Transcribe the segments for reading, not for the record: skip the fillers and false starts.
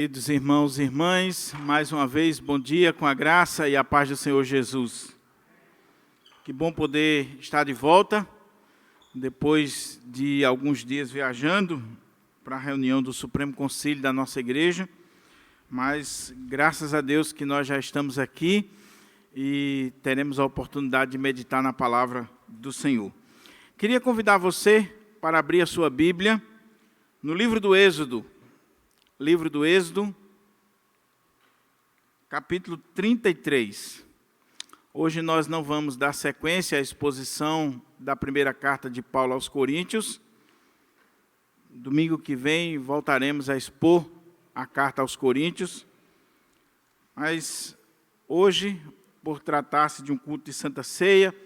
Queridos irmãos e irmãs, mais uma vez, bom dia com a graça e a paz do Senhor Jesus. Que bom poder estar de volta, depois de alguns dias viajando para a reunião do Supremo Concílio da nossa igreja, mas graças a Deus que nós já estamos aqui e teremos a oportunidade de meditar na palavra do Senhor. Queria convidar você para abrir a sua Bíblia no livro do Êxodo, capítulo 33. Hoje nós não vamos dar sequência à exposição da primeira carta de Paulo aos Coríntios. Domingo que vem voltaremos a expor a carta aos Coríntios. Mas hoje, por tratar-se de um culto de Santa Ceia,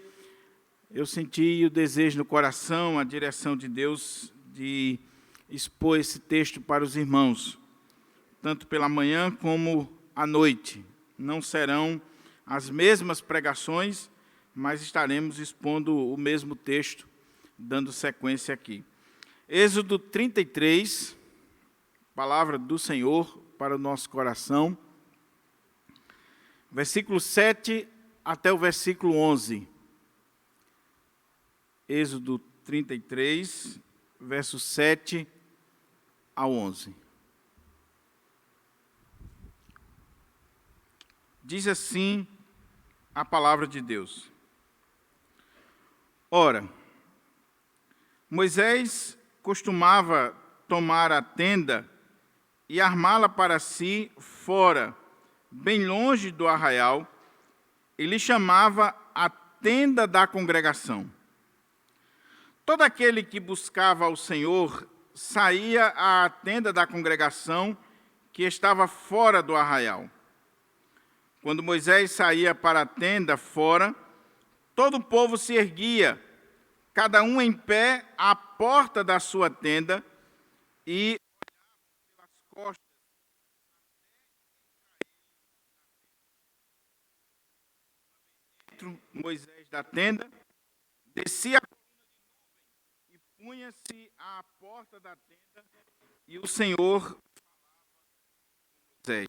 eu senti o desejo no coração, a direção de Deus de expor esse texto para os irmãos, tanto pela manhã como à noite. Não serão as mesmas pregações, mas estaremos expondo o mesmo texto, dando sequência aqui. Êxodo 33, palavra do Senhor para o nosso coração, versículo 7 até o versículo 11. Êxodo 33, versos 7 ao 11. Diz assim a palavra de Deus. Ora, Moisés costumava tomar a tenda e armá-la para si fora, bem longe do arraial, e lhe chamava a tenda da congregação. Todo aquele que buscava ao Senhor saía à tenda da congregação que estava fora do arraial. Quando Moisés saía para a tenda fora, todo o povo se erguia, cada um em pé à porta da sua tenda, e olhava pelas costas dentro Moisés da tenda, descia a coluna de nuvem e punha-se à porta da tenda, e o Senhor falava com Moisés.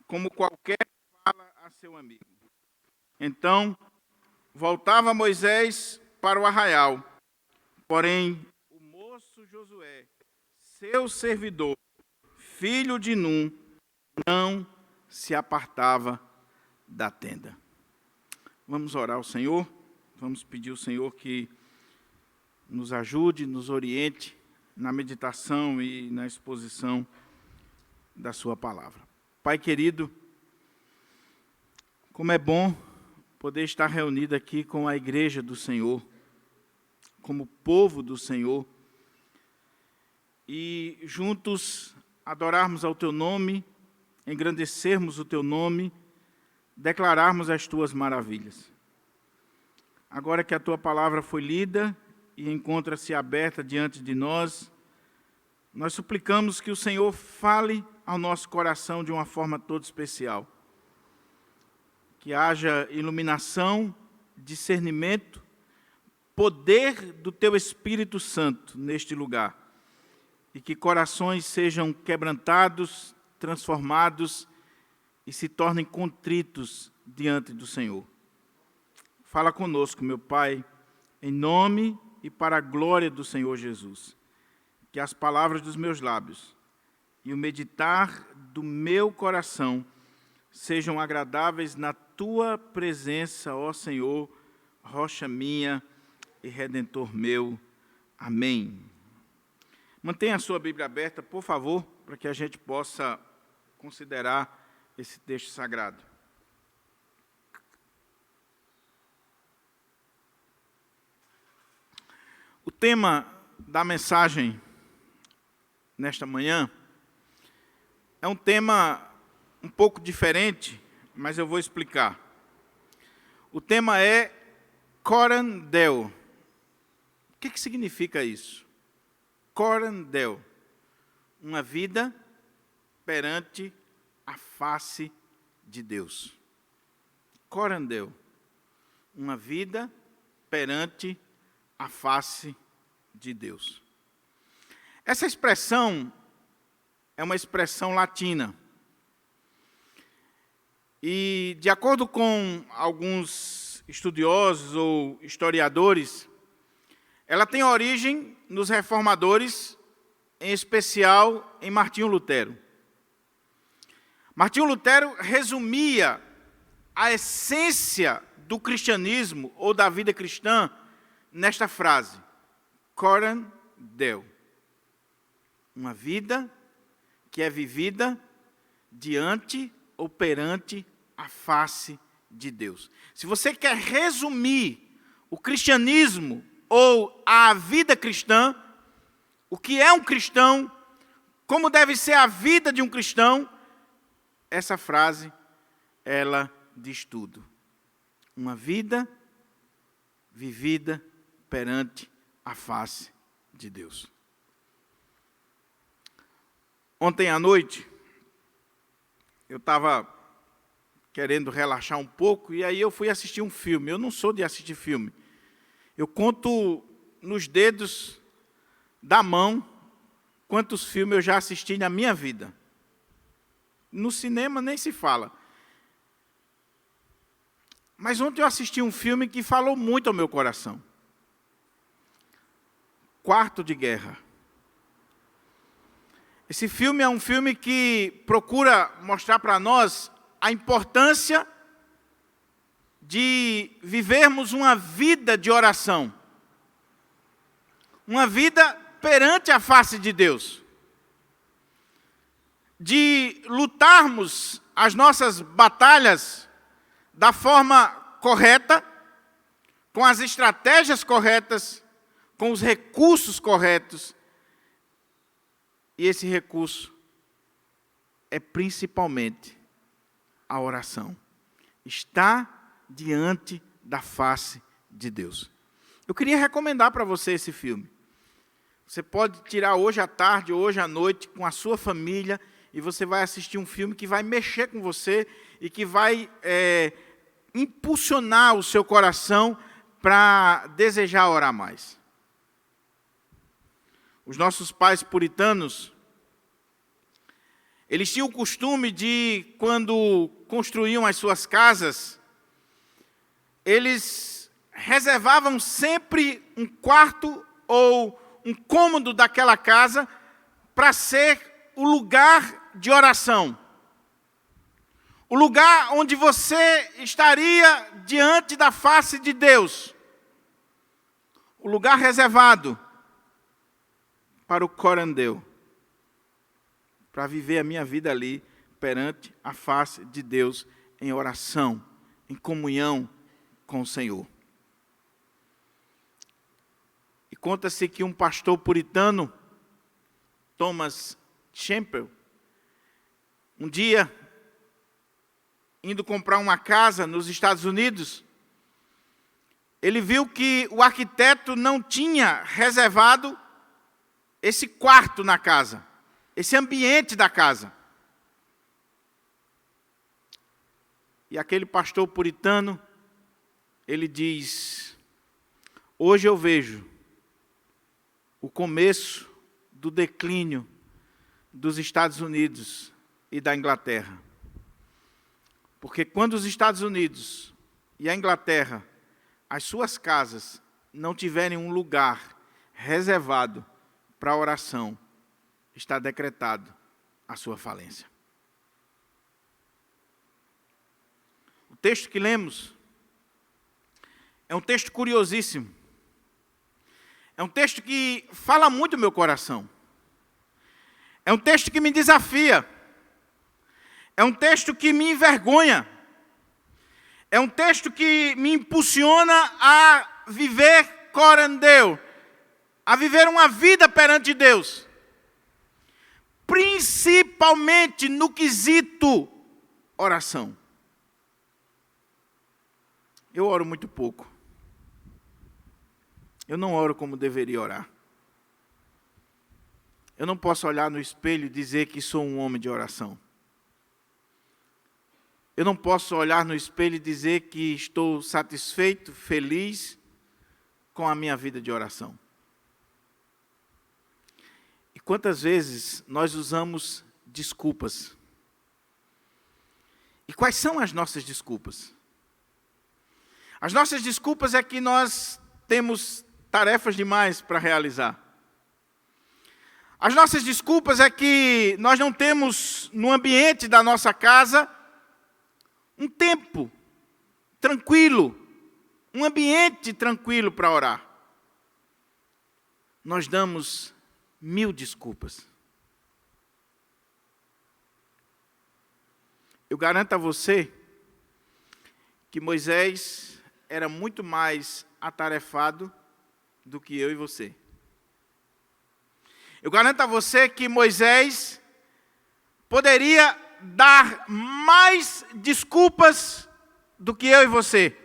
Como qualquer fala a seu amigo. Então, voltava Moisés para o arraial, porém, o moço Josué, seu servidor, filho de Num, não se apartava da tenda. Vamos orar ao Senhor, vamos pedir ao Senhor que nos ajude, nos oriente na meditação e na exposição da sua palavra. Pai querido, como é bom poder estar reunido aqui com a igreja do Senhor, como povo do Senhor, e juntos adorarmos ao Teu nome, engrandecermos o Teu nome, declararmos as Tuas maravilhas. Agora que a Tua palavra foi lida e encontra-se aberta diante de nós, nós suplicamos que o Senhor fale ao nosso coração de uma forma toda especial. Que haja iluminação, discernimento, poder do Teu Espírito Santo neste lugar. E que corações sejam quebrantados, transformados e se tornem contritos diante do Senhor. Fala conosco, meu Pai, em nome e para a glória do Senhor Jesus. Que as palavras dos meus lábios e o meditar do meu coração sejam agradáveis na Tua presença, ó Senhor, rocha minha e redentor meu. Amém. Mantenha a sua Bíblia aberta, por favor, para que a gente possa considerar esse texto sagrado. O tema da mensagem nesta manhã é um tema um pouco diferente, mas eu vou explicar. O tema é Coran Deo. O que significa isso? Corandel, uma vida perante a face de Deus. Corandel, uma vida perante a face de Deus. Essa expressão é uma expressão latina. E, de acordo com alguns estudiosos ou historiadores, ela tem origem nos reformadores, em especial em Martinho Lutero. Martinho Lutero resumia a essência do cristianismo ou da vida cristã nesta frase: coram Deo. Uma vida que é vivida diante ou perante a face de Deus. Se você quer resumir o cristianismo ou a vida cristã, o que é um cristão, como deve ser a vida de um cristão, essa frase, ela diz tudo. Uma vida vivida perante a face de Deus. Ontem à noite, eu estava querendo relaxar um pouco, e aí eu fui assistir um filme. Eu não sou de assistir filme. Eu conto nos dedos da mão quantos filmes eu já assisti na minha vida. No cinema nem se fala. Mas ontem eu assisti um filme que falou muito ao meu coração. Quarto de Guerra. Esse filme é um filme que procura mostrar para nós a importância de vivermos uma vida de oração. Uma vida perante a face de Deus. De lutarmos as nossas batalhas da forma correta, com as estratégias corretas, com os recursos corretos. E esse recurso é principalmente a oração. Está diante da face de Deus. Eu queria recomendar para você esse filme. Você pode tirar hoje à tarde, hoje à noite, com a sua família, e você vai assistir um filme que vai mexer com você e que vai impulsionar o seu coração para desejar orar mais. Os nossos pais puritanos, eles tinham o costume de, quando construíam as suas casas, eles reservavam sempre um quarto ou um cômodo daquela casa para ser o lugar de oração. O lugar onde você estaria diante da face de Deus. O lugar reservado para o corandeu, para viver a minha vida ali, perante a face de Deus, em oração, em comunhão com o Senhor. E conta-se que um pastor puritano, Thomas Campbell, um dia, indo comprar uma casa nos Estados Unidos, ele viu que o arquiteto não tinha reservado esse quarto na casa, esse ambiente da casa. E aquele pastor puritano, ele diz: hoje eu vejo o começo do declínio dos Estados Unidos e da Inglaterra. Porque quando os Estados Unidos e a Inglaterra, as suas casas, não tiverem um lugar reservado para a oração, está decretado a sua falência. O texto que lemos é um texto curiosíssimo. É um texto que fala muito ao meu coração. É um texto que me desafia. É um texto que me envergonha. É um texto que me impulsiona a viver corandeu, a viver uma vida perante Deus. Principalmente no quesito oração. Eu oro muito pouco. Eu não oro como deveria orar. eu não posso olhar no espelho e dizer que sou um homem de oração. Eu não posso olhar no espelho e dizer que estou satisfeito, feliz com a minha vida de oração. E quantas vezes nós usamos desculpas? E quais são as nossas desculpas? As nossas desculpas é que nós temos tarefas demais para realizar. As nossas desculpas é que nós não temos no ambiente da nossa casa um tempo tranquilo, um ambiente tranquilo para orar. Nós damos 1000 desculpas. Eu garanto a você que Moisés era muito mais atarefado do que eu e você. Eu garanto a você que Moisés poderia dar mais desculpas do que eu e você.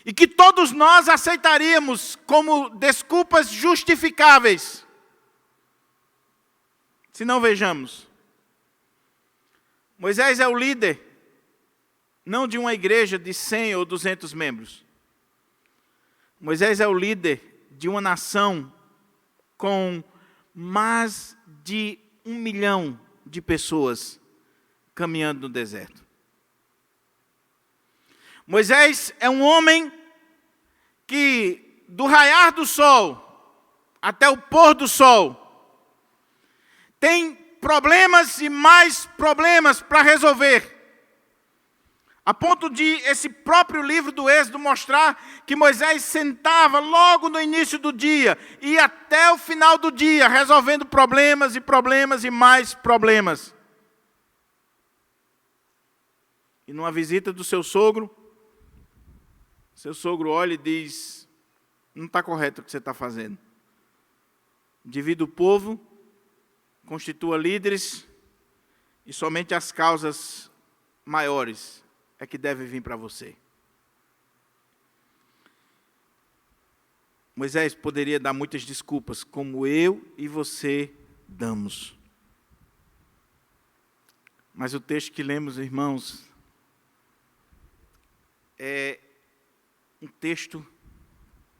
E que todos nós aceitaríamos como desculpas justificáveis. Se não, vejamos. Moisés é o líder, não de uma igreja de 100 ou 200 membros. Moisés é o líder de uma nação com mais de 1 milhão de pessoas caminhando no deserto. Moisés é um homem que, do raiar do sol até o pôr do sol, tem problemas e mais problemas para resolver. A ponto de esse próprio livro do Êxodo mostrar que Moisés sentava logo no início do dia e até o final do dia, resolvendo problemas e problemas e mais problemas. E numa visita do seu sogro olha e diz: não está correto o que você está fazendo. Divida o povo, constitua líderes, e somente as causas maiores é que deve vir para você. Moisés poderia dar muitas desculpas, como eu e você damos. Mas o texto que lemos, irmãos, é um texto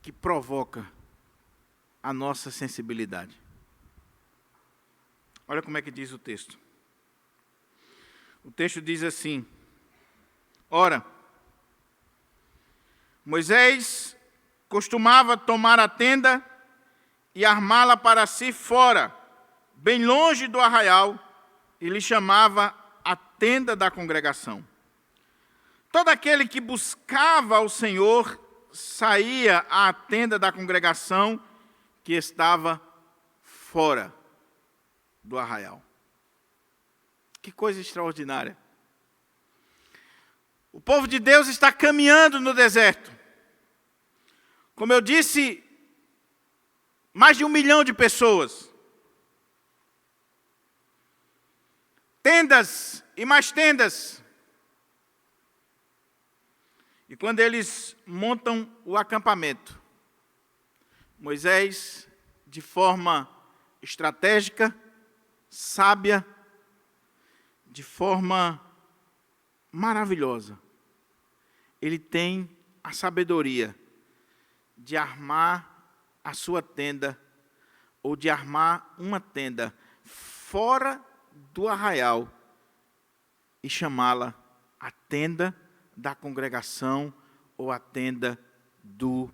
que provoca a nossa sensibilidade. Olha como é que diz o texto. O texto diz assim: ora, Moisés costumava tomar a tenda e armá-la para si fora, bem longe do arraial, e lhe chamava a tenda da congregação. Todo aquele que buscava ao Senhor saía à tenda da congregação que estava fora do arraial. Que coisa extraordinária. O povo de Deus está caminhando no deserto. Como eu disse, mais de 1 milhão de pessoas. Tendas e mais tendas. E quando eles montam o acampamento, Moisés, de forma estratégica, sábia, de forma maravilhosa, ele tem a sabedoria de armar a sua tenda, ou de armar uma tenda fora do arraial e chamá-la a tenda da congregação ou a tenda do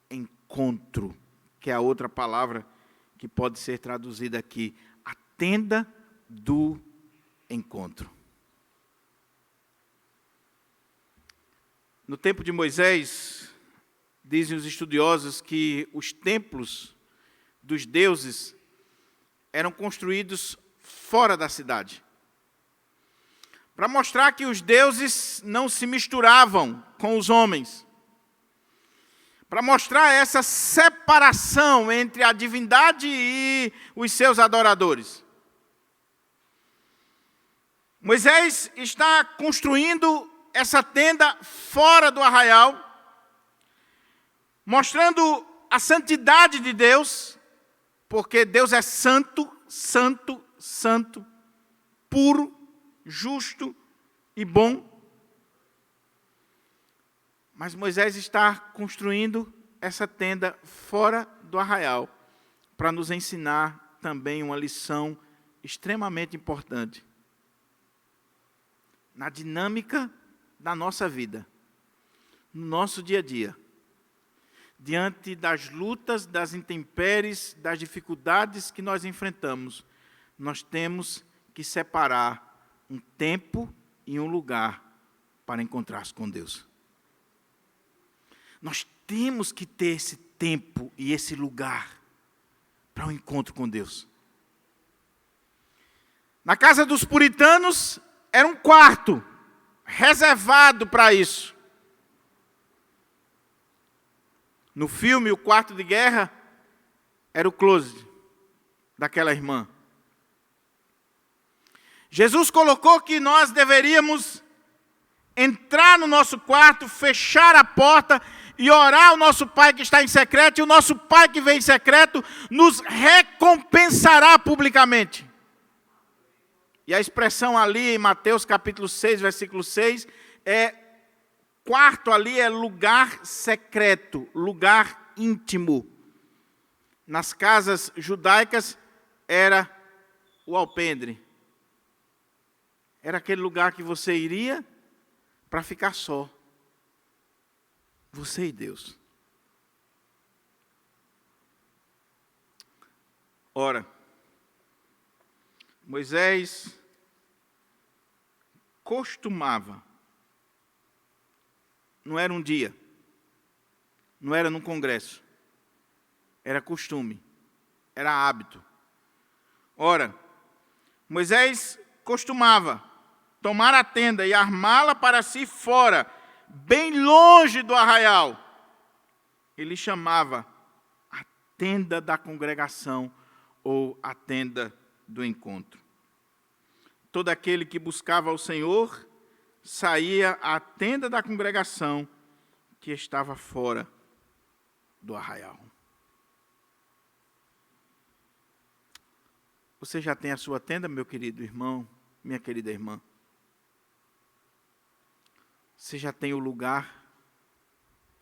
encontro, que é a outra palavra que pode ser traduzida aqui, a tenda do encontro. No tempo de Moisés, dizem os estudiosos que os templos dos deuses eram construídos fora da cidade, para mostrar que os deuses não se misturavam com os homens, para mostrar essa separação entre a divindade e os seus adoradores. Moisés está construindo essa tenda fora do arraial, mostrando a santidade de Deus, porque Deus é santo, santo, santo, puro, justo e bom. Mas Moisés está construindo essa tenda fora do arraial, para nos ensinar também uma lição extremamente importante. Na dinâmica da nossa vida, no nosso dia a dia, diante das lutas, das intempéries, das dificuldades que nós enfrentamos, nós temos que separar um tempo e um lugar para encontrar-se com Deus. Nós temos que ter esse tempo e esse lugar para um encontro com Deus. Na casa dos puritanos, era um quarto reservado para isso. No filme, o quarto de guerra era o closet daquela irmã. Jesus colocou que nós deveríamos entrar no nosso quarto, fechar a porta e orar ao nosso Pai que está em secreto, e o nosso Pai que vem em secreto nos recompensará publicamente. E a expressão ali em Mateus capítulo 6, versículo 6, quarto ali é lugar secreto, lugar íntimo. Nas casas judaicas era o alpendre. Era aquele lugar que você iria para ficar só. Você e Deus. Ora, Moisés costumava, não era um dia, não era num congresso, era costume, era hábito. Ora, Moisés costumava tomar a tenda e armá-la para si fora, bem longe do arraial. Ele chamava a tenda da congregação ou a tenda do encontro. Todo aquele que buscava o Senhor saía à tenda da congregação que estava fora do arraial. Você já tem a sua tenda, meu querido irmão, minha querida irmã? Você já tem o lugar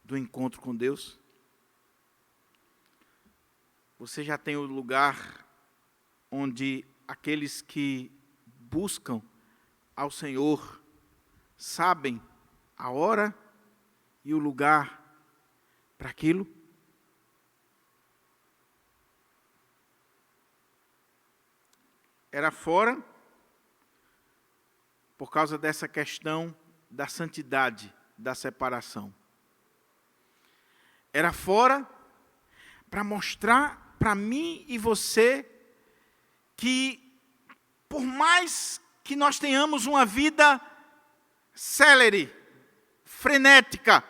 do encontro com Deus? Você já tem o lugar onde aqueles que buscam ao Senhor sabem a hora e o lugar para aquilo? Era fora por causa dessa questão da santidade, da separação. Era fora para mostrar para mim e você que, por mais que nós tenhamos uma vida célere, frenética,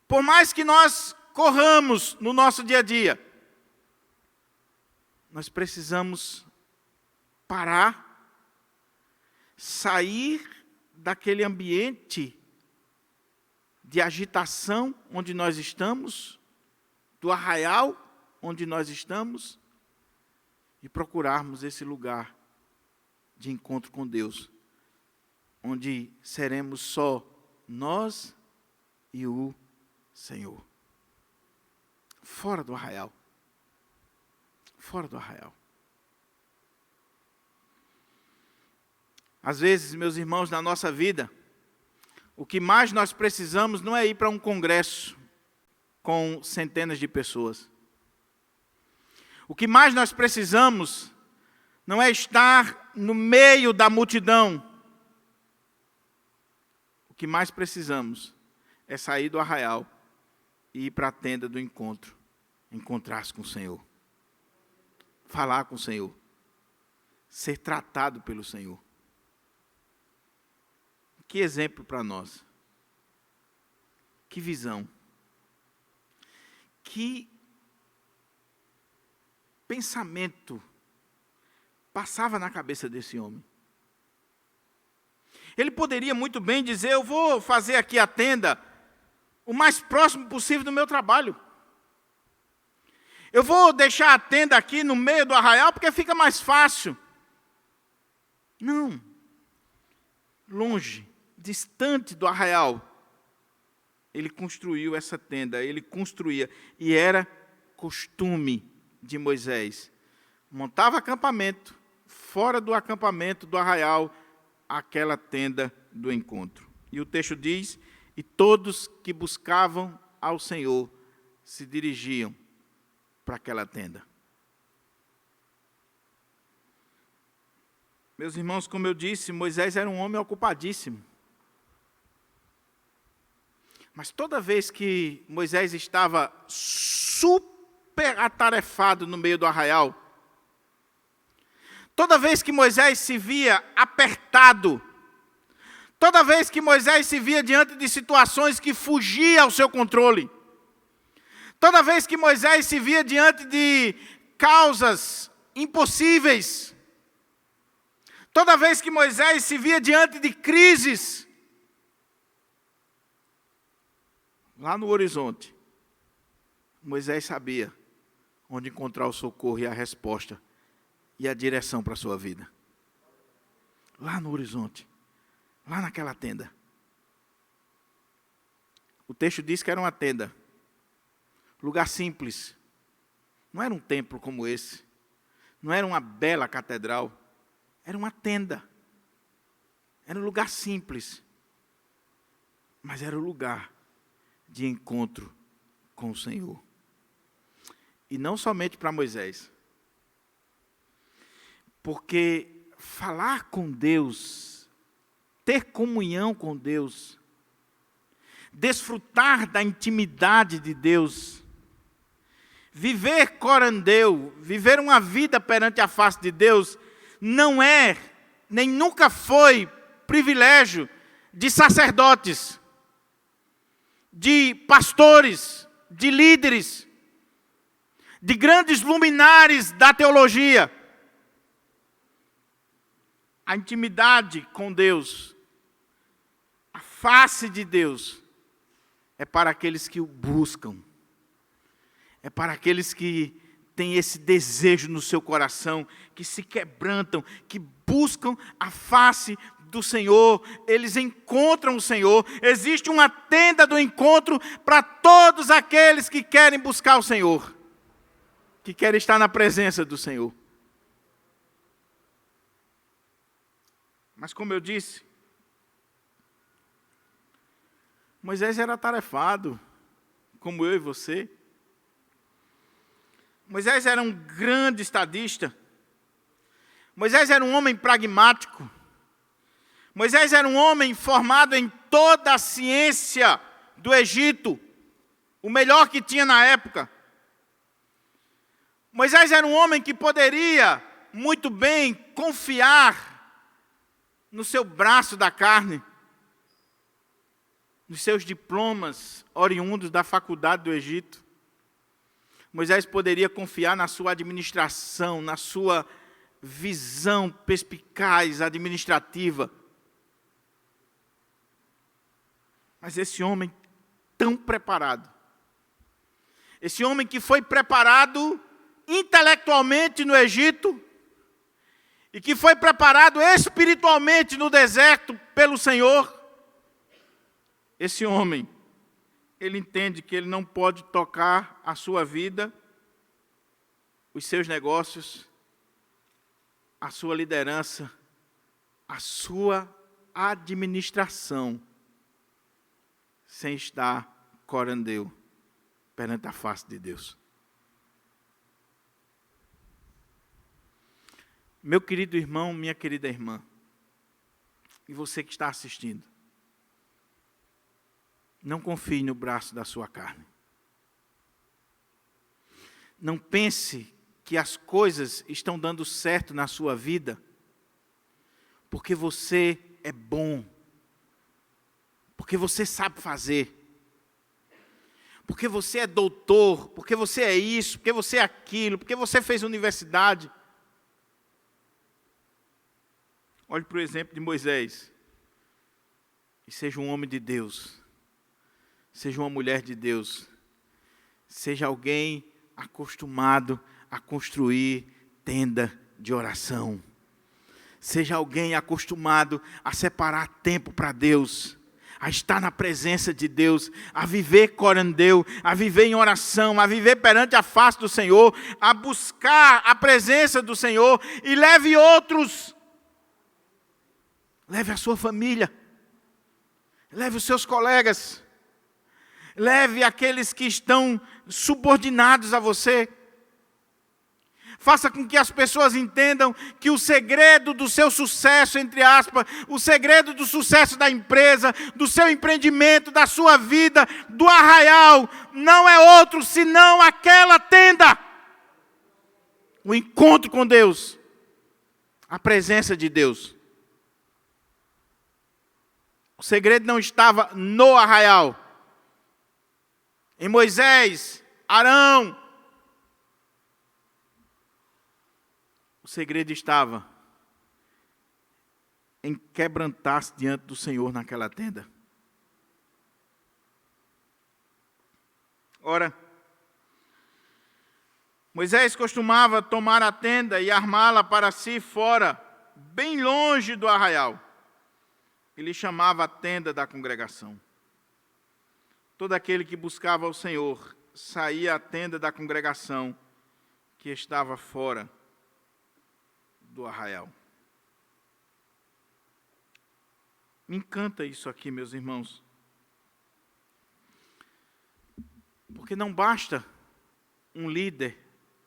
por mais que nós corramos no nosso dia a dia, nós precisamos parar, sair daquele ambiente de agitação onde nós estamos, do arraial onde nós estamos, e procurarmos esse lugar de encontro com Deus, onde seremos só nós e o Senhor. Fora do arraial. Fora do arraial. Às vezes, meus irmãos, na nossa vida, o que mais nós precisamos não é ir para um congresso com centenas de pessoas. O que mais nós precisamos não é estar no meio da multidão. O que mais precisamos é sair do arraial e ir para a tenda do encontro, encontrar-se com o Senhor, falar com o Senhor, ser tratado pelo Senhor. Que exemplo para nós. Que visão. Que pensamento passava na cabeça desse homem. Ele poderia muito bem dizer: eu vou fazer aqui a tenda o mais próximo possível do meu trabalho. eu vou deixar a tenda aqui no meio do arraial porque fica mais fácil. Não. Longe, distante do arraial, ele construiu essa tenda, ele construía, e era costume de Moisés. Montava acampamento, fora do acampamento do arraial, aquela tenda do encontro. E o texto diz, e todos que buscavam ao Senhor se dirigiam para aquela tenda. Meus irmãos, como eu disse, Moisés era um homem ocupadíssimo. Mas toda vez que Moisés estava super atarefado no meio do arraial, toda vez que Moisés se via apertado, toda vez que Moisés se via diante de situações que fugiam ao seu controle, toda vez que Moisés se via diante de causas impossíveis, toda vez que Moisés se via diante de crises, lá no horizonte, Moisés sabia onde encontrar o socorro e a resposta e a direção para a sua vida. Lá no horizonte, lá naquela tenda. O texto diz que era uma tenda, lugar simples. Não era um templo como esse, não era uma bela catedral, era uma tenda. Era um lugar simples, mas era o lugar de encontro com o Senhor. E não somente para Moisés. Porque falar com Deus, ter comunhão com Deus, desfrutar da intimidade de Deus, viver corandeu, viver uma vida perante a face de Deus, não é, nem nunca foi, privilégio de sacerdotes, de pastores, de líderes, de grandes luminares da teologia. A intimidade com Deus, a face de Deus, é para aqueles que o buscam, é para aqueles que têm esse desejo no seu coração, que se quebrantam, que buscam a face do Senhor, eles encontram o Senhor. Existe uma tenda do encontro para todos aqueles que querem buscar o Senhor, que querem estar na presença do Senhor. Mas como eu disse, Moisés era atarefado, como eu e você. Moisés era um grande estadista. Moisés era um homem pragmático. Moisés era um homem formado em toda a ciência do Egito, o melhor que tinha na época. Moisés era um homem que poderia muito bem confiar no seu braço da carne, nos seus diplomas oriundos da faculdade do Egito. Moisés poderia confiar na sua administração, na sua visão perspicaz administrativa. Mas esse homem tão preparado, esse homem que foi preparado intelectualmente no Egito, e que foi preparado espiritualmente no deserto pelo Senhor, esse homem, ele entende que ele não pode tocar a sua vida, os seus negócios, a sua liderança, a sua administração, sem estar corandeu perante a face de Deus. Meu querido irmão, minha querida irmã, e você que está assistindo, não confie no braço da sua carne. Não pense que as coisas estão dando certo na sua vida porque você é bom, porque você sabe fazer, porque você é doutor, porque você é isso, porque você é aquilo, porque você fez universidade. Olhe para o exemplo de Moisés e seja um homem de Deus, seja uma mulher de Deus, seja alguém acostumado a construir tenda de oração. Seja alguém acostumado a separar tempo para Deus, a estar na presença de Deus, a viver corandeu, a viver em oração, a viver perante a face do Senhor, a buscar a presença do Senhor e leve outros. Leve a sua família, leve os seus colegas, leve aqueles que estão subordinados a você. Faça com que as pessoas entendam que o segredo do seu sucesso, entre aspas, o segredo do sucesso da empresa, do seu empreendimento, da sua vida, do arraial, não é outro senão aquela tenda. O encontro com Deus, a presença de Deus. O segredo não estava no arraial, em Moisés, Arão. O segredo estava em quebrantar-se diante do Senhor naquela tenda. Ora, Moisés costumava tomar a tenda e armá-la para si fora, bem longe do arraial. Ele chamava a tenda da congregação. Todo aquele que buscava o Senhor saía à tenda da congregação que estava fora do arraial. Me encanta isso aqui, meus irmãos. Porque não basta um líder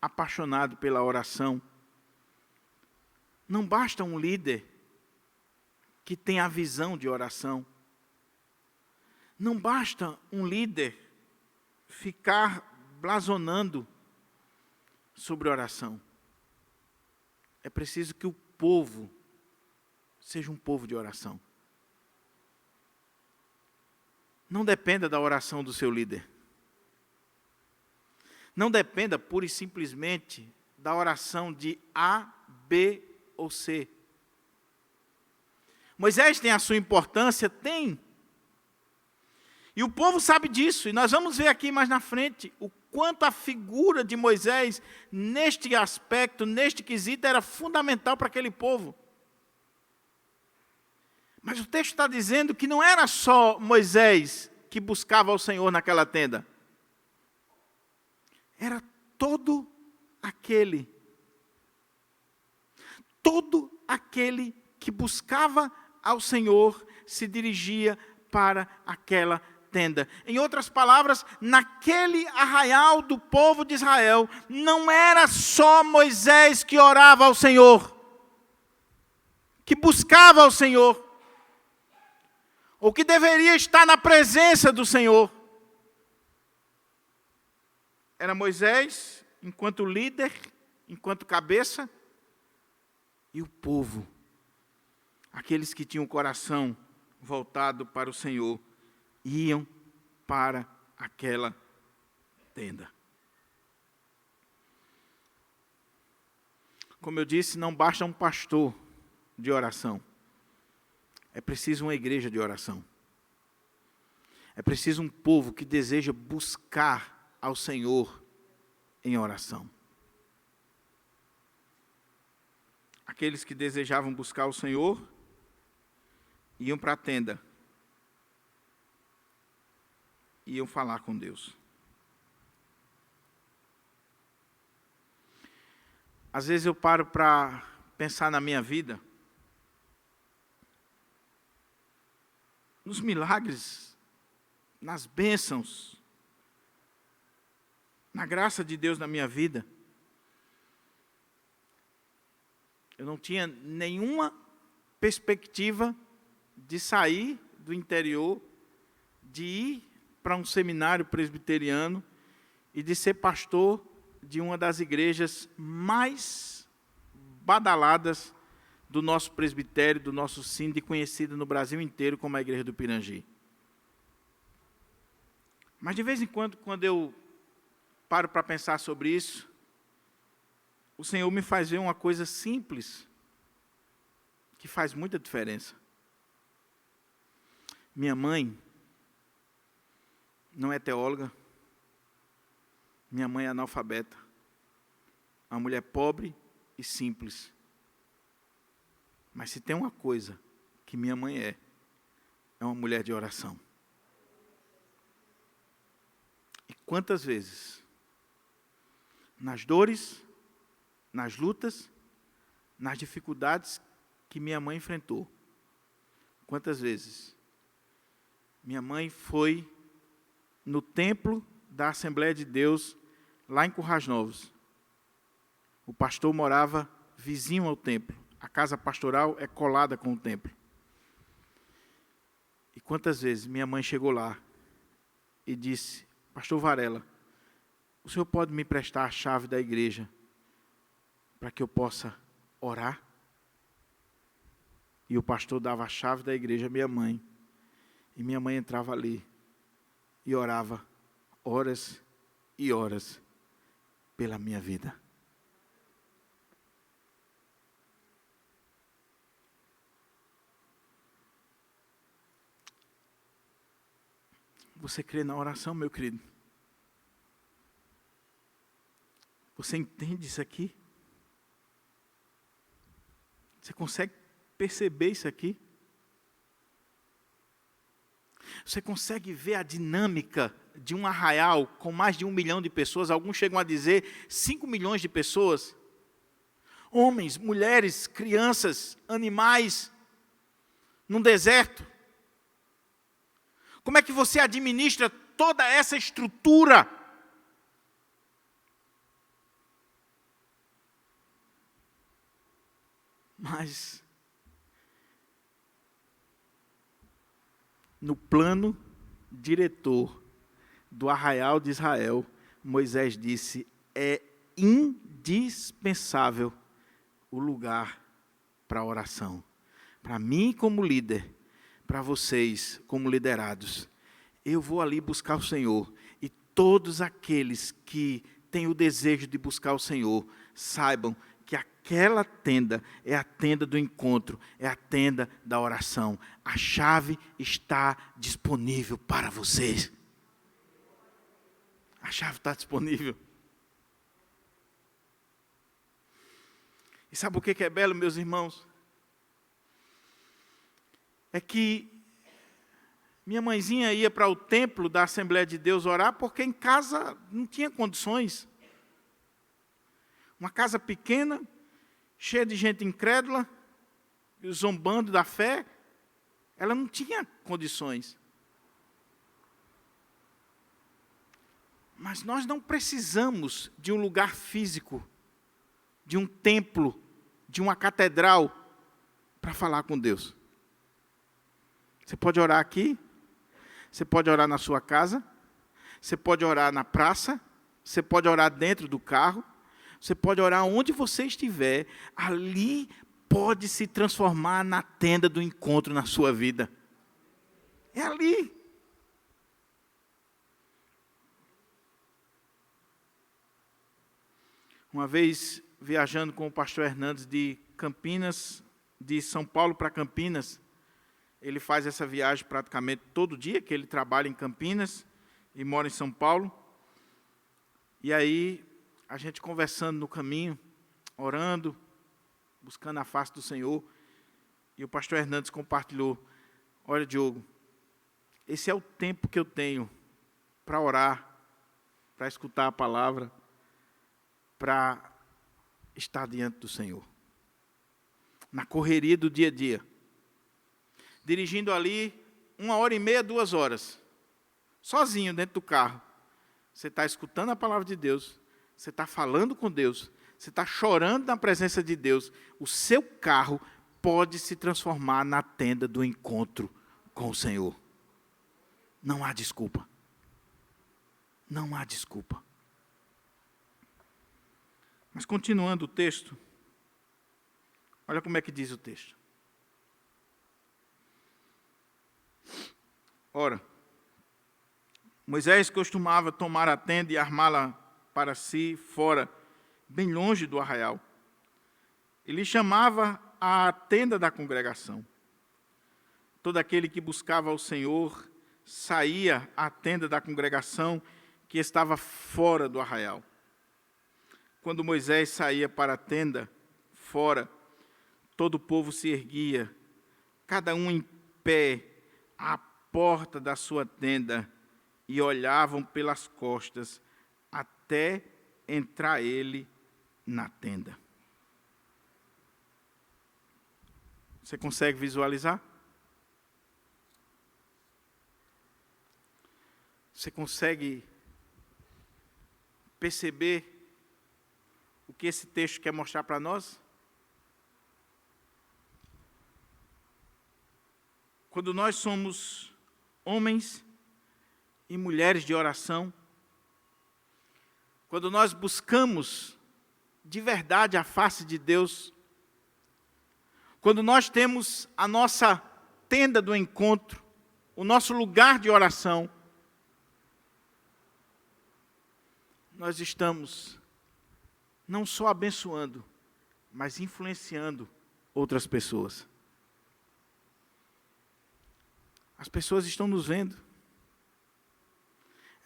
apaixonado pela oração. Não basta um líder que tenha a visão de oração. Não basta um líder ficar blasonando sobre oração. É preciso que o povo seja um povo de oração. Não dependa da oração do seu líder. Não dependa pura e simplesmente da oração de A, B ou C. Moisés tem a sua importância? Tem. E o povo sabe disso. E nós vamos ver aqui mais na frente o quanto a figura de Moisés, neste aspecto, neste quesito, era fundamental para aquele povo. Mas o texto está dizendo que não era só Moisés que buscava o Senhor naquela tenda. Era todo aquele que buscava ao Senhor se dirigia para aquela tenda. Em outras palavras, naquele arraial do povo de Israel, não era só Moisés que orava ao Senhor, que buscava ao Senhor, ou que deveria estar na presença do Senhor. Era Moisés, enquanto líder, enquanto cabeça, e o povo, aqueles que tinham o coração voltado para o Senhor, iam para aquela tenda. Como eu disse, não basta um pastor de oração. É preciso uma igreja de oração. É preciso um povo que deseja buscar ao Senhor em oração. Aqueles que desejavam buscar o Senhor iam para a tenda. Iam falar com Deus. Às vezes eu paro para pensar na minha vida, nos milagres, nas bênçãos, na graça de Deus na minha vida. Eu não tinha nenhuma perspectiva de sair do interior, de ir para um seminário presbiteriano e de ser pastor de uma das igrejas mais badaladas do nosso presbitério, do nosso síndico, conhecida no Brasil inteiro como a Igreja do Pirangi. Mas de vez em quando eu paro para pensar sobre isso, o Senhor me faz ver uma coisa simples, que faz muita diferença. Minha mãe não é teóloga, Minha mãe é analfabeta. Uma mulher pobre e simples. Mas se tem uma coisa que minha mãe é uma mulher de oração. E quantas vezes, nas dores, nas lutas, nas dificuldades que minha mãe enfrentou, quantas vezes minha mãe foi no templo da Assembleia de Deus, lá em Currais Novos. O pastor morava vizinho ao templo. A casa pastoral é colada com o templo. E quantas vezes minha mãe chegou lá e disse: Pastor Varela, o senhor pode me prestar a chave da igreja para que eu possa orar? E o pastor dava a chave da igreja à minha mãe. E minha mãe entrava ali e orava horas e horas pela minha vida. Você crê na oração, meu querido? Você entende isso aqui? Você consegue perceber isso aqui? Você consegue ver a dinâmica de um arraial com mais de 1 milhão de pessoas? Alguns chegam a dizer 5 milhões de pessoas. Homens, mulheres, crianças, animais, num deserto. Como é que você administra toda essa estrutura? Mas, no plano diretor do arraial de Israel, Moisés disse: é indispensável o lugar para a oração. Para mim como líder, para vocês como liderados, eu vou ali buscar o Senhor. E todos aqueles que têm o desejo de buscar o Senhor, saibam que aquela tenda é a tenda do encontro, é a tenda da oração. A chave está disponível para vocês. A chave está disponível. E sabe o que é belo, meus irmãos? É que minha mãezinha ia para o templo da Assembleia de Deus orar porque em casa não tinha condições. Uma casa pequena, cheia de gente incrédula, zombando da fé, ela não tinha condições. Mas nós não precisamos de um lugar físico, de um templo, de uma catedral, para falar com Deus. Você pode orar aqui, você pode orar na sua casa, você pode orar na praça, você pode orar dentro do carro, você pode orar onde você estiver, ali pode se transformar na tenda do encontro na sua vida. É ali. Uma vez, viajando com o pastor Hernandes de Campinas, de São Paulo para Campinas, ele faz essa viagem praticamente todo dia, que ele trabalha em Campinas e mora em São Paulo. E aí, a gente conversando no caminho, orando, buscando a face do Senhor, e o pastor Hernandes compartilhou: olha, Diogo, esse é o tempo que eu tenho para orar, para escutar a palavra, para estar diante do Senhor. Na correria do dia a dia. Dirigindo ali 1h30, 2 horas. Sozinho dentro do carro. Você está escutando a palavra de Deus. Você está falando com Deus. Você está chorando na presença de Deus. O seu carro pode se transformar na tenda do encontro com o Senhor. Não há desculpa. Não há desculpa. Mas continuando o texto, olha como é que diz o texto. Ora, Moisés costumava tomar a tenda e armá-la para si fora, bem longe do arraial. Ele chamava a tenda da congregação. Todo aquele que buscava ao Senhor saía à tenda da congregação, que estava fora do arraial. Quando Moisés saía para a tenda, fora, todo o povo se erguia, cada um em pé, à porta da sua tenda, e olhavam pelas costas, até entrar ele na tenda. Você consegue visualizar? Você consegue perceber o que esse texto quer mostrar para nós? Quando nós somos homens e mulheres de oração, quando nós buscamos de verdade a face de Deus, quando nós temos a nossa tenda do encontro, o nosso lugar de oração, nós estamos não só abençoando, mas influenciando outras pessoas. As pessoas estão nos vendo,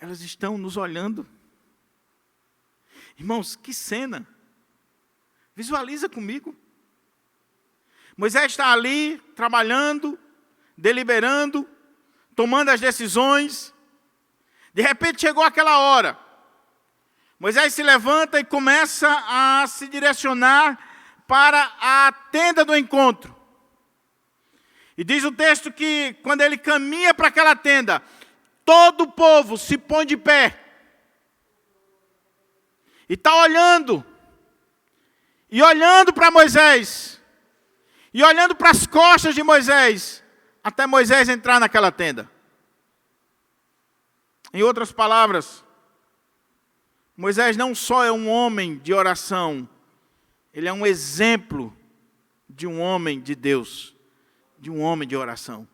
elas estão nos olhando. Irmãos, que cena! Visualiza comigo. Moisés está ali, trabalhando, deliberando, tomando as decisões. De repente chegou aquela hora. Moisés se levanta e começa a se direcionar para a tenda do encontro. E diz o texto que quando ele caminha para aquela tenda, todo o povo se põe de pé. E está olhando. E olhando para Moisés. E olhando para as costas de Moisés. Até Moisés entrar naquela tenda. Em outras palavras, Moisés não só é um homem de oração, ele é um exemplo de um homem de Deus, de um homem de oração.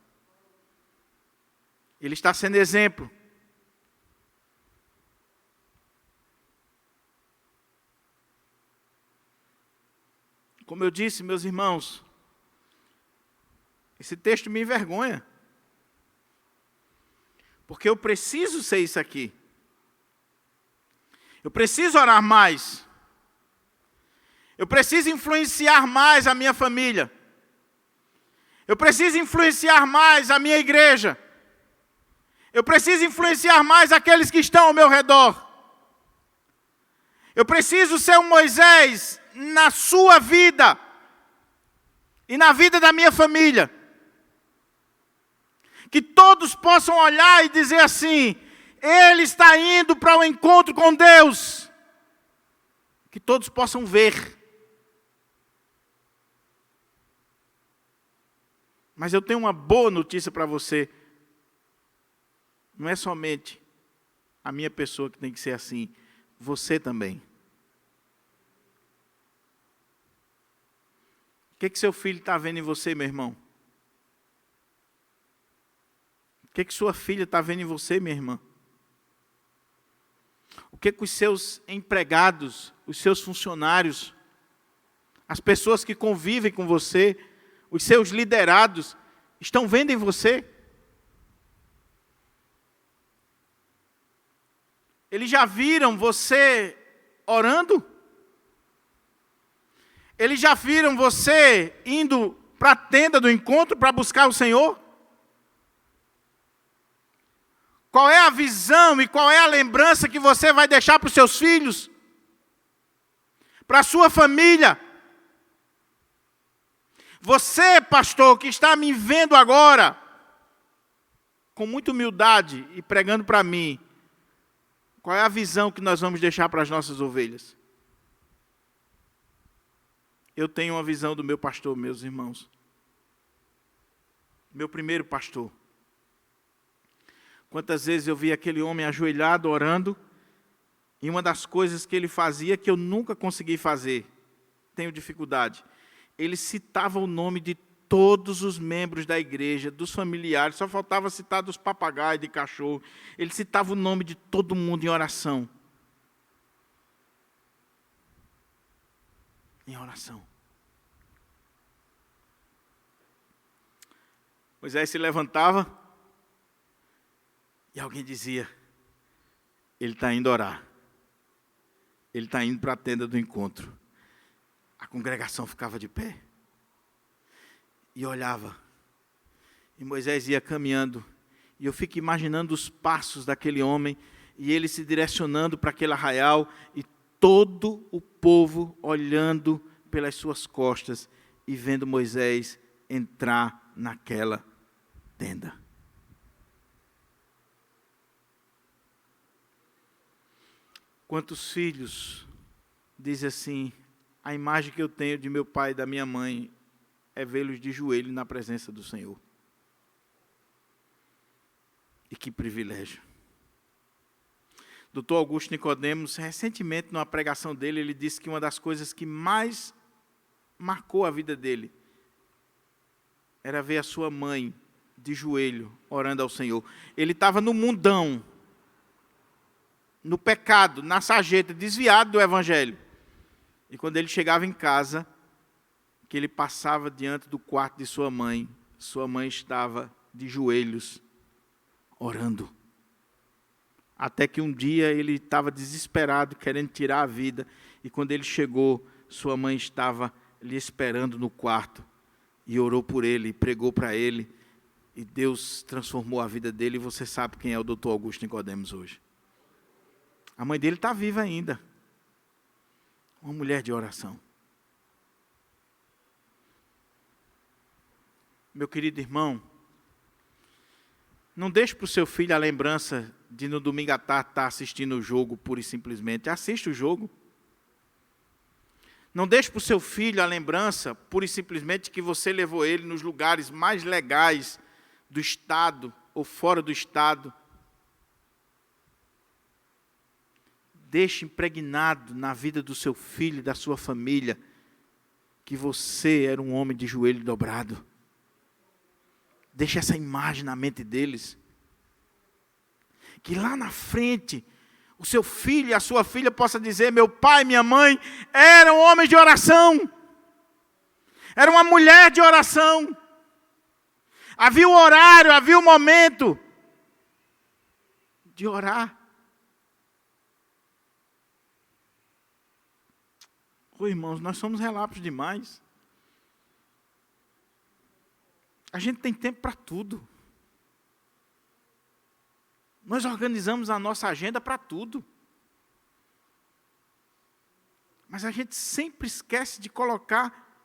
Ele está sendo exemplo. Como eu disse, meus irmãos, esse texto me envergonha. Porque eu preciso ser isso aqui. Eu preciso orar mais. Eu preciso influenciar mais a minha família. Eu preciso influenciar mais a minha igreja. Eu preciso influenciar mais aqueles que estão ao meu redor. Eu preciso ser um Moisés na sua vida e na vida da minha família. Que todos possam olhar e dizer assim: ele está indo para o encontro com Deus. Que todos possam ver. Mas eu tenho uma boa notícia para você. Não é somente a minha pessoa que tem que ser assim. Você também. O que seu filho está vendo em você, meu irmão? O que sua filha está vendo em você, minha irmã? O que os seus empregados, os seus funcionários, as pessoas que convivem com você, os seus liderados, estão vendo em você? Eles já viram você orando? Eles já viram você indo para a tenda do encontro para buscar o Senhor? Qual é a visão e qual é a lembrança que você vai deixar para os seus filhos? Para a sua família? Você, pastor, que está me vendo agora, com muita humildade e pregando para mim, qual é a visão que nós vamos deixar para as nossas ovelhas? Eu tenho uma visão do meu pastor, meus irmãos. Meu primeiro pastor. Quantas vezes eu vi aquele homem ajoelhado, orando, e uma das coisas que ele fazia que eu nunca consegui fazer, tenho dificuldade, ele citava o nome de todos os membros da igreja, dos familiares, só faltava citar dos papagaios, de cachorro, ele citava o nome de todo mundo em oração. Em oração. Moisés se levantava e alguém dizia: Ele está indo orar. Ele está indo para a tenda do encontro. A congregação ficava de pé. E olhava. E Moisés ia caminhando. E eu fico imaginando os passos daquele homem. E ele se direcionando para aquele arraial. E todo o povo olhando pelas suas costas. E vendo Moisés entrar naquela tenda. Quantos filhos dizem assim, a imagem que eu tenho de meu pai e da minha mãe é vê-los de joelho na presença do Senhor. E que privilégio. Dr. Augusto Nicodemos, recentemente, numa pregação dele, ele disse que uma das coisas que mais marcou a vida dele era ver a sua mãe de joelho, orando ao Senhor. Ele estava no mundão, no pecado, na sarjeta, desviado do Evangelho. E quando ele chegava em casa, que ele passava diante do quarto de sua mãe estava de joelhos, orando. Até que um dia ele estava desesperado, querendo tirar a vida. E quando ele chegou, sua mãe estava lhe esperando no quarto. E orou por ele, pregou para ele. E Deus transformou a vida dele. E você sabe quem é o Dr. Augusto Nicodemos hoje. A mãe dele está viva ainda. Uma mulher de oração. Meu querido irmão, não deixe para o seu filho a lembrança de no domingo à tarde estar assistindo o jogo pura e simplesmente. Assiste o jogo. Não deixe para o seu filho a lembrança pura e simplesmente que você levou ele nos lugares mais legais do estado ou fora do estado. Deixe impregnado na vida do seu filho e da sua família que você era um homem de joelho dobrado. Deixe essa imagem na mente deles. Que lá na frente, o seu filho e a sua filha possam dizer, meu pai e minha mãe eram homens de oração. Era uma mulher de oração. Havia o horário, havia o momento de orar. Irmãos, nós somos relapsos demais. A gente tem tempo para tudo. Nós organizamos a nossa agenda para tudo. Mas a gente sempre esquece de colocar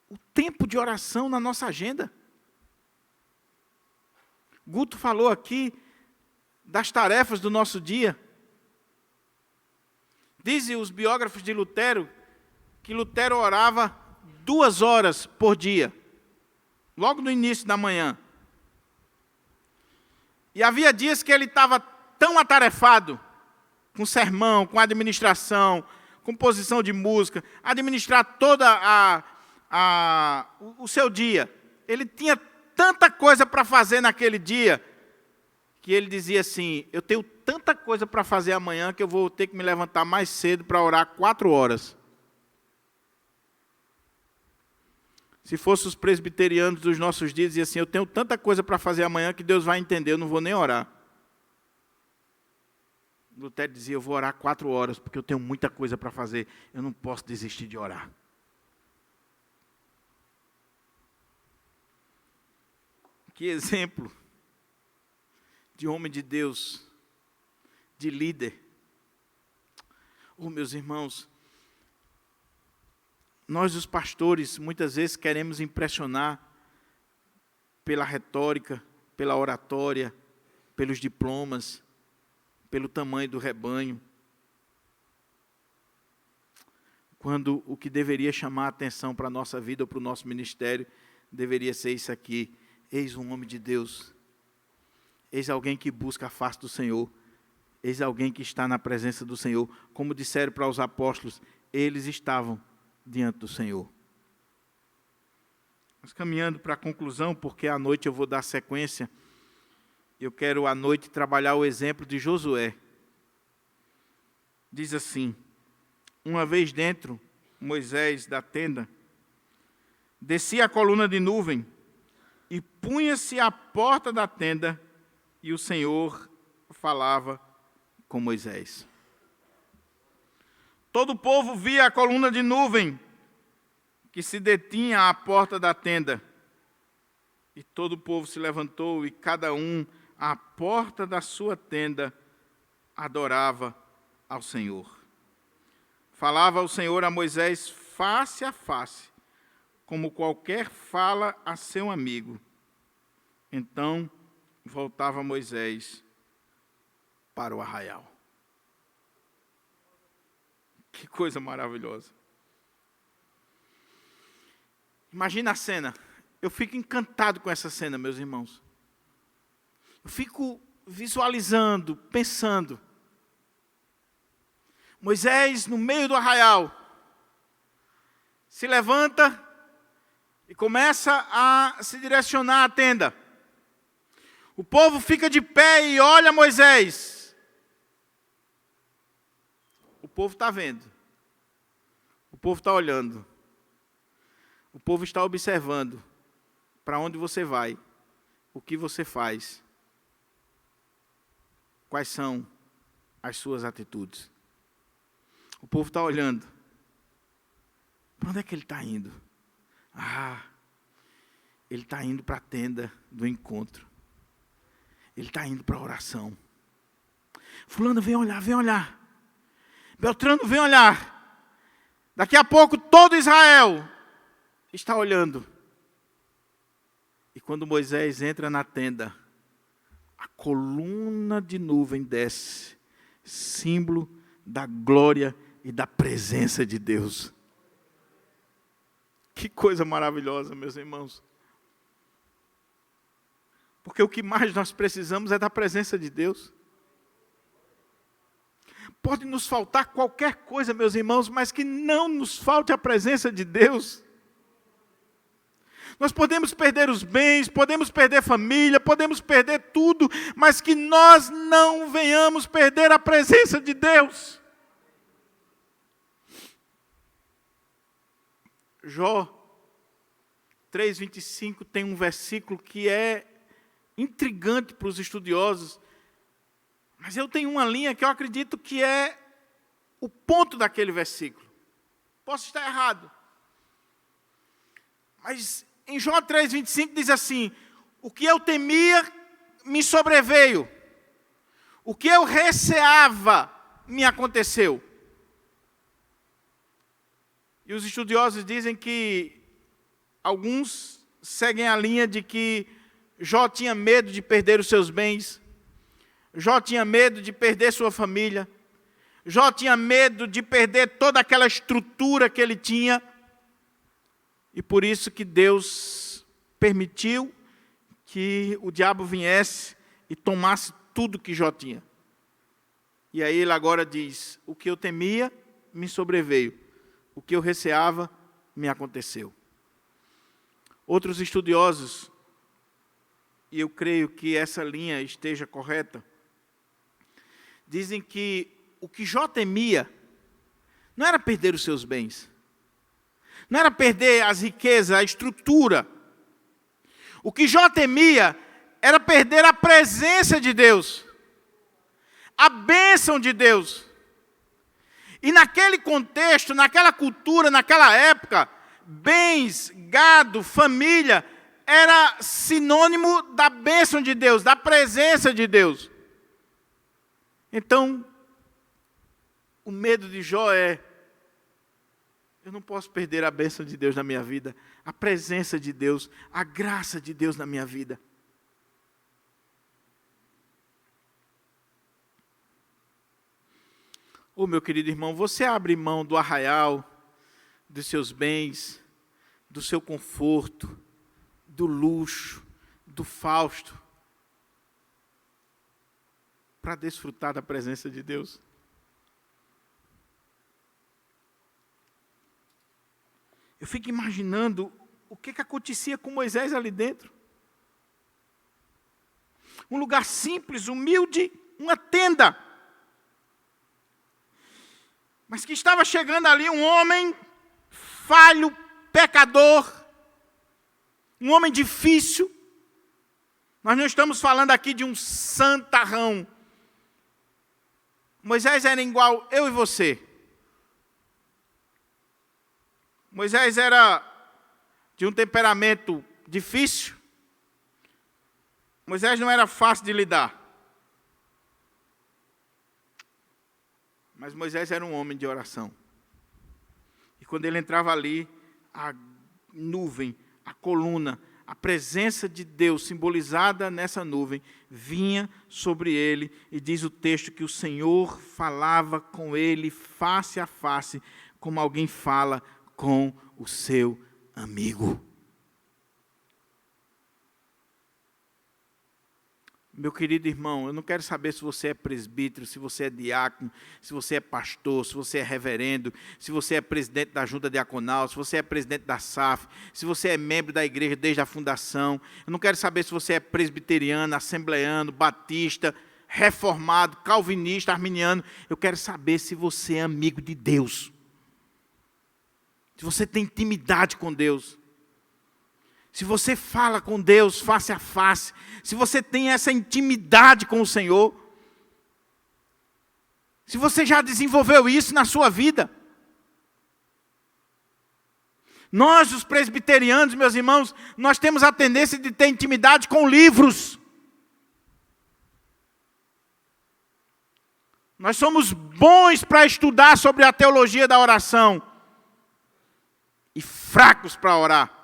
o tempo de oração na nossa agenda. Guto falou aqui das tarefas do nosso dia. Dizem os biógrafos de Lutero que Lutero orava 2 horas por dia, logo no início da manhã. E havia dias que ele estava tão atarefado, com sermão, com administração, composição de música, administrar toda o seu dia. Ele tinha tanta coisa para fazer naquele dia, que ele dizia assim, eu tenho tanta coisa para fazer amanhã, que eu vou ter que me levantar mais cedo para orar 4 horas. Se fossem os presbiterianos dos nossos dias, diziam assim, eu tenho tanta coisa para fazer amanhã que Deus vai entender, eu não vou nem orar. Lutero dizia, eu vou orar 4 horas, porque eu tenho muita coisa para fazer, eu não posso desistir de orar. Que exemplo de homem de Deus, de líder. Oh, meus irmãos, nós, os pastores, muitas vezes queremos impressionar pela retórica, pela oratória, pelos diplomas, pelo tamanho do rebanho. Quando o que deveria chamar a atenção para a nossa vida ou para o nosso ministério, deveria ser isso aqui. Eis um homem de Deus. Eis alguém que busca a face do Senhor. Eis alguém que está na presença do Senhor. Como disseram para os apóstolos, eles estavam diante do Senhor. Mas caminhando para a conclusão, porque à noite eu vou dar sequência, eu quero à noite trabalhar o exemplo de Josué. Diz assim, uma vez dentro, Moisés da tenda, descia a coluna de nuvem e punha-se à porta da tenda e o Senhor falava com Moisés. Todo o povo via a coluna de nuvem que se detinha à porta da tenda. E todo o povo se levantou e cada um à porta da sua tenda adorava ao Senhor. Falava o Senhor a Moisés face a face, como qualquer fala a seu amigo. Então voltava Moisés para o arraial. Que coisa maravilhosa. Imagina a cena. Eu fico encantado com essa cena, meus irmãos. Eu fico visualizando, pensando. Moisés, no meio do arraial, se levanta e começa a se direcionar à tenda. O povo fica de pé e olha Moisés. O povo está vendo. O povo está olhando. O povo está observando para onde você vai, o que você faz, quais são as suas atitudes. O povo está olhando. Para onde é que ele está indo? Ele está indo para a tenda do encontro. Ele está indo para a oração. Fulano, vem olhar, vem olhar. Beltrano, vem olhar. Daqui a pouco todo Israel está olhando. E quando Moisés entra na tenda, a coluna de nuvem desce, símbolo da glória e da presença de Deus. Que coisa maravilhosa, meus irmãos. Porque o que mais nós precisamos é da presença de Deus. Pode nos faltar qualquer coisa, meus irmãos, mas que não nos falte a presença de Deus. Nós podemos perder os bens, podemos perder família, podemos perder tudo, mas que nós não venhamos perder a presença de Deus. Jó 3:25 tem um versículo que é intrigante para os estudiosos, mas eu tenho uma linha que eu acredito que é o ponto daquele versículo. Posso estar errado, mas em Jó 3:25 diz assim: o que eu temia me sobreveio, o que eu receava me aconteceu. E os estudiosos dizem que alguns seguem a linha de que Jó tinha medo de perder os seus bens, Jó tinha medo de perder sua família, Jó tinha medo de perder toda aquela estrutura que ele tinha, e por isso que Deus permitiu que o diabo viesse e tomasse tudo que Jó tinha. E aí ele agora diz: o que eu temia me sobreveio, o que eu receava me aconteceu. Outros estudiosos, e eu creio que essa linha esteja correta, dizem que o que Jó temia não era perder os seus bens, não era perder as riquezas, a estrutura. O que Jó temia era perder a presença de Deus, a bênção de Deus. E naquele contexto, naquela cultura, naquela época, bens, gado, família, era sinônimo da bênção de Deus, da presença de Deus. Então, o medo de Jó é: eu não posso perder a bênção de Deus na minha vida, a presença de Deus, a graça de Deus na minha vida. Ô, meu querido irmão, você abre mão do arraial, dos seus bens, do seu conforto, do luxo, do fausto, para desfrutar da presença de Deus? Eu fico imaginando o que acontecia com Moisés ali dentro. Um lugar simples, humilde, uma tenda. Mas que estava chegando ali um homem falho, pecador, um homem difícil. Nós não estamos falando aqui de um santarrão. Moisés era igual eu e você. Moisés era de um temperamento difícil. Moisés não era fácil de lidar. Mas Moisés era um homem de oração. E quando ele entrava ali, a nuvem, a coluna, a presença de Deus simbolizada nessa nuvem, vinha sobre ele, e diz o texto que o Senhor falava com ele face a face, como alguém fala com o seu amigo. Meu querido irmão, eu não quero saber se você é presbítero, se você é diácono, se você é pastor, se você é reverendo, se você é presidente da junta diaconal, se você é presidente da SAF, se você é membro da igreja desde a fundação. Eu não quero saber se você é presbiteriano, assembleano, batista, reformado, calvinista, arminiano. Eu quero saber se você é amigo de Deus. Se você tem intimidade com Deus. Se você fala com Deus face a face, se você tem essa intimidade com o Senhor, se você já desenvolveu isso na sua vida. Nós, os presbiterianos, meus irmãos, nós temos a tendência de ter intimidade com livros. Nós somos bons para estudar sobre a teologia da oração e fracos para orar.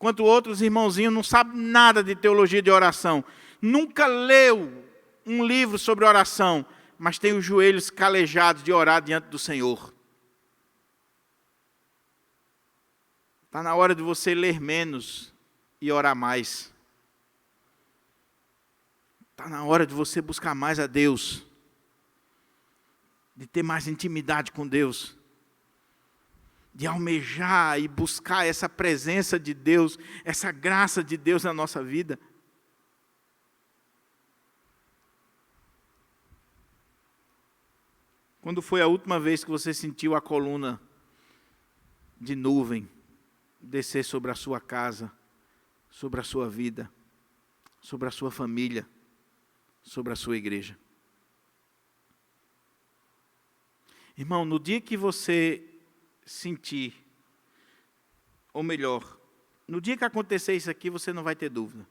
Enquanto outros irmãozinhos não sabem nada de teologia de oração. Nunca leu um livro sobre oração, mas tem os joelhos calejados de orar diante do Senhor. Está na hora de você ler menos e orar mais. Está na hora de você buscar mais a Deus. De ter mais intimidade com Deus. De almejar e buscar essa presença de Deus, essa graça de Deus na nossa vida. Quando foi a última vez que você sentiu a coluna de nuvem descer sobre a sua casa, sobre a sua vida, sobre a sua família, sobre a sua igreja? Irmão, no dia que você sentir, ou melhor, no dia que acontecer isso aqui, você não vai ter dúvida.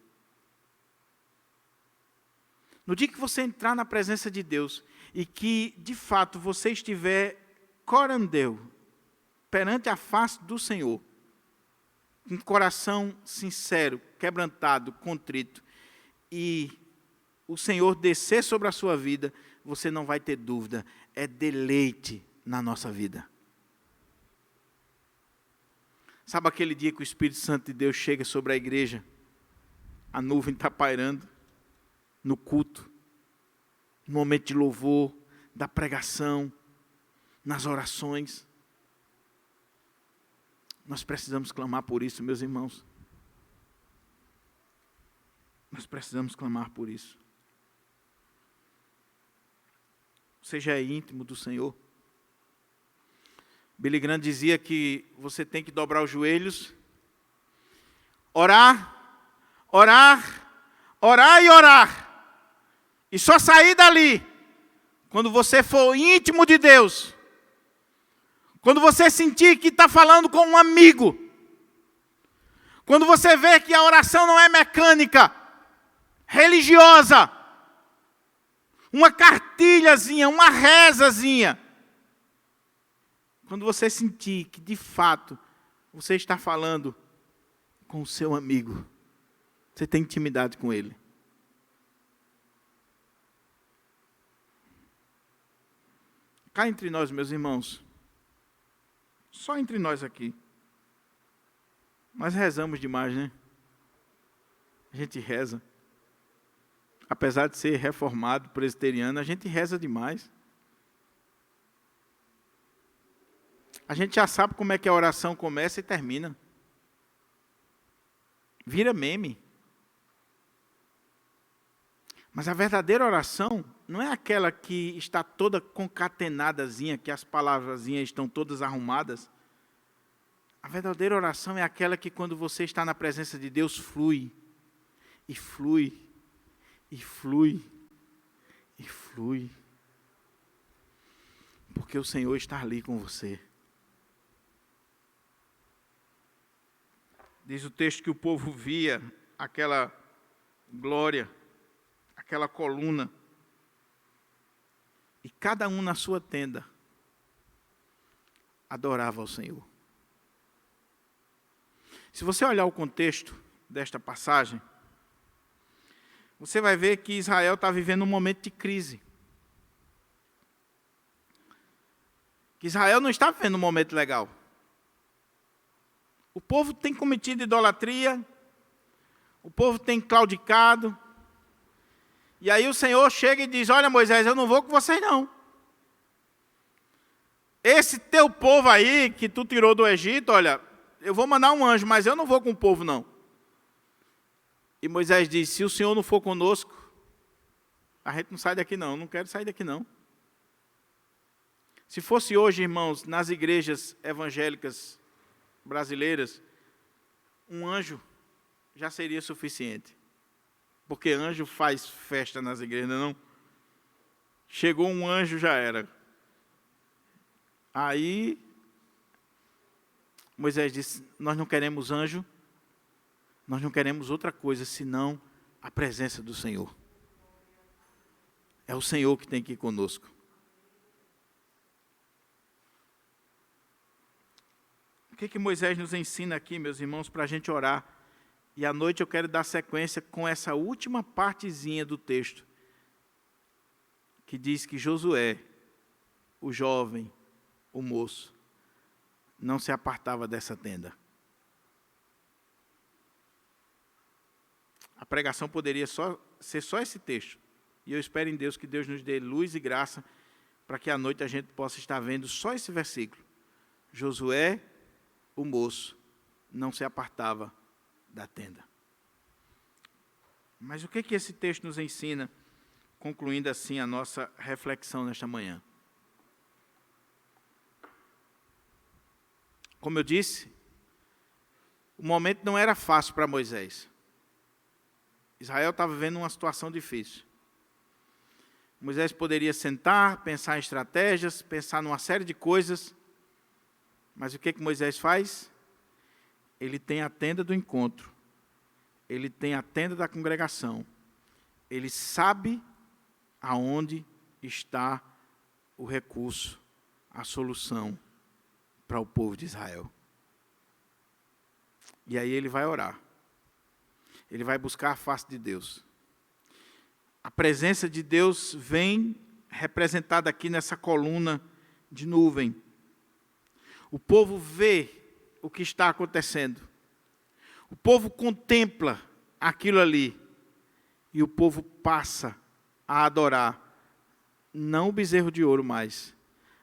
No dia que você entrar na presença de Deus, e que, de fato, você estiver corandeu, perante a face do Senhor, com coração sincero, quebrantado, contrito, e o Senhor descer sobre a sua vida, você não vai ter dúvida, é deleite na nossa vida. Sabe aquele dia que o Espírito Santo de Deus chega sobre a igreja? A nuvem está pairando no culto, no momento de louvor, da pregação, nas orações. Nós precisamos clamar por isso, meus irmãos. Nós precisamos clamar por isso. Você já é íntimo do Senhor? Billy Graham dizia que você tem que dobrar os joelhos, orar, orar, orar e orar. E só sair dali quando você for íntimo de Deus. Quando você sentir que está falando com um amigo. Quando você vê que a oração não é mecânica, religiosa, uma cartilhazinha, uma rezazinha. Quando você sentir que, de fato, você está falando com o seu amigo, você tem intimidade com ele. Cá entre nós, meus irmãos, só entre nós aqui, nós rezamos demais, né? A gente reza. Apesar de ser reformado, presbiteriano, a gente reza demais. A gente já sabe como é que a oração começa e termina. Vira meme. Mas a verdadeira oração não é aquela que está toda concatenadazinha, que as palavrazinhas estão todas arrumadas. A verdadeira oração é aquela que quando você está na presença de Deus, flui, e flui, e flui, e flui. Porque o Senhor está ali com você. Diz o texto que o povo via aquela glória, aquela coluna, e cada um na sua tenda adorava ao Senhor. Se você olhar o contexto desta passagem, você vai ver que Israel está vivendo um momento de crise. Que Israel não está vivendo um momento legal. O povo tem cometido idolatria, o povo tem claudicado, e aí o Senhor chega e diz: olha, Moisés, eu não vou com vocês não. Esse teu povo aí, que tu tirou do Egito, olha, eu vou mandar um anjo, mas eu não vou com o povo não. E Moisés diz: se o Senhor não for conosco, a gente não sai daqui não, eu não quero sair daqui não. Se fosse hoje, irmãos, nas igrejas evangélicas brasileiras, um anjo já seria suficiente. Porque anjo faz festa nas igrejas, não? Chegou um anjo, já era. Aí, Moisés disse: nós não queremos anjo, nós não queremos outra coisa, senão a presença do Senhor. É o Senhor que tem que ir conosco. O que Moisés nos ensina aqui, meus irmãos, para a gente orar? E à noite eu quero dar sequência com essa última partezinha do texto, que diz que Josué, o jovem, o moço, não se apartava dessa tenda. A pregação poderia ser só esse texto. E eu espero em Deus que Deus nos dê luz e graça para que à noite a gente possa estar vendo só esse versículo. Josué, o moço, não se apartava da tenda. Mas o que esse texto nos ensina, concluindo assim a nossa reflexão nesta manhã? Como eu disse, o momento não era fácil para Moisés. Israel estava vivendo uma situação difícil. Moisés poderia sentar, pensar em estratégias, pensar numa série de coisas. Mas o que Moisés faz? Ele tem a tenda do encontro. Ele tem a tenda da congregação. Ele sabe aonde está o recurso, a solução para o povo de Israel. E aí ele vai orar. Ele vai buscar a face de Deus. A presença de Deus vem representada aqui nessa coluna de nuvem. O povo vê o que está acontecendo. O povo contempla aquilo ali. E o povo passa a adorar, não o bezerro de ouro mais,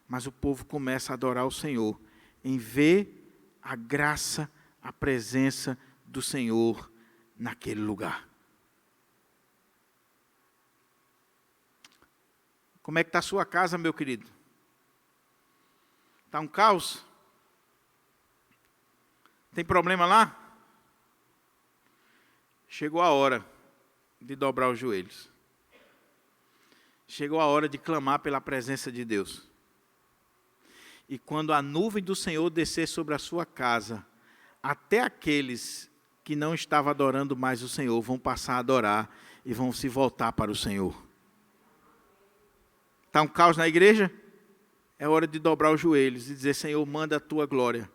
mas o povo começa a adorar o Senhor, em ver a graça, a presença do Senhor naquele lugar. Como é que está a sua casa, meu querido? Está um caos? Tem problema lá? Chegou a hora de dobrar os joelhos. Chegou a hora de clamar pela presença de Deus. E quando a nuvem do Senhor descer sobre a sua casa, até aqueles que não estavam adorando mais o Senhor vão passar a adorar e vão se voltar para o Senhor. Está um caos na igreja? É hora de dobrar os joelhos e dizer: Senhor, manda a tua glória.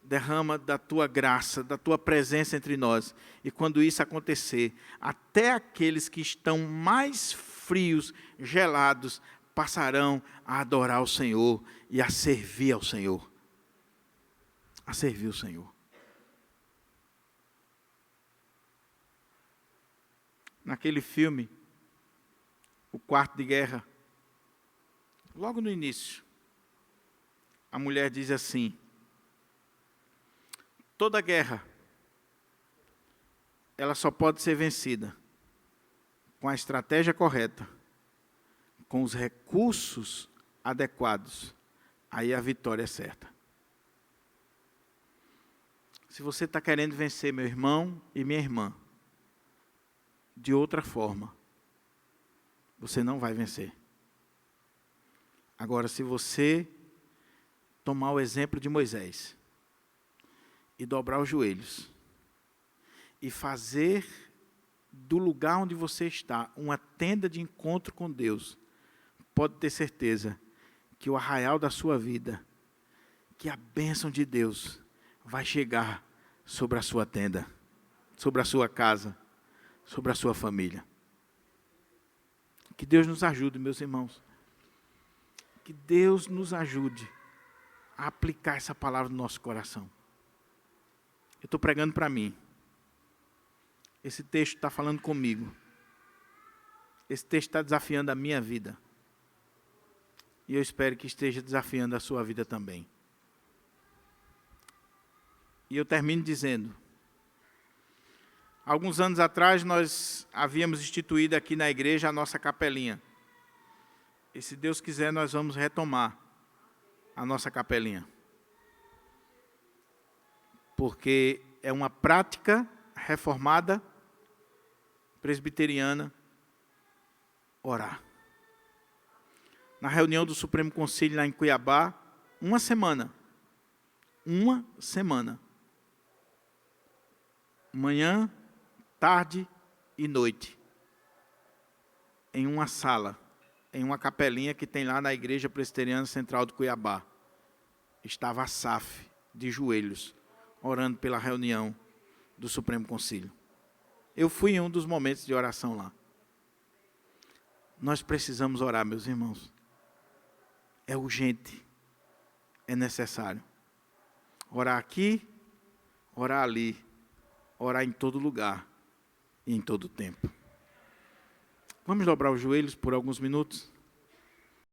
Derrama da tua graça, da tua presença entre nós. E quando isso acontecer, até aqueles que estão mais frios, gelados, passarão a adorar o Senhor e a servir ao Senhor. A servir o Senhor. Naquele filme, O Quarto de Guerra, logo no início, a mulher diz assim: toda guerra, ela só pode ser vencida com a estratégia correta, com os recursos adequados. Aí a vitória é certa. Se você está querendo vencer, meu irmão e minha irmã, de outra forma, você não vai vencer. Agora, se você tomar o exemplo de Moisés e dobrar os joelhos e fazer do lugar onde você está uma tenda de encontro com Deus, pode ter certeza que o arraial da sua vida, que a bênção de Deus vai chegar sobre a sua tenda, sobre a sua casa, sobre a sua família. Que Deus nos ajude, meus irmãos. Que Deus nos ajude a aplicar essa palavra no nosso coração. Eu estou pregando para mim. Esse texto está falando comigo. Esse texto está desafiando a minha vida. E eu espero que esteja desafiando a sua vida também. E eu termino dizendo, alguns anos atrás nós havíamos instituído aqui na igreja a nossa capelinha. E se Deus quiser nós vamos retomar a nossa capelinha. Porque é uma prática reformada, presbiteriana, orar. Na reunião do Supremo Conselho lá em Cuiabá, uma semana, manhã, tarde e noite, em uma sala, em uma capelinha que tem lá na Igreja Presbiteriana Central de Cuiabá, estava a SAF de joelhos, orando pela reunião do Supremo Conselho. Eu fui em um dos momentos de oração lá. Nós precisamos orar, meus irmãos. É urgente, é necessário. Orar aqui, orar ali, orar em todo lugar e em todo tempo. Vamos dobrar os joelhos por alguns minutos?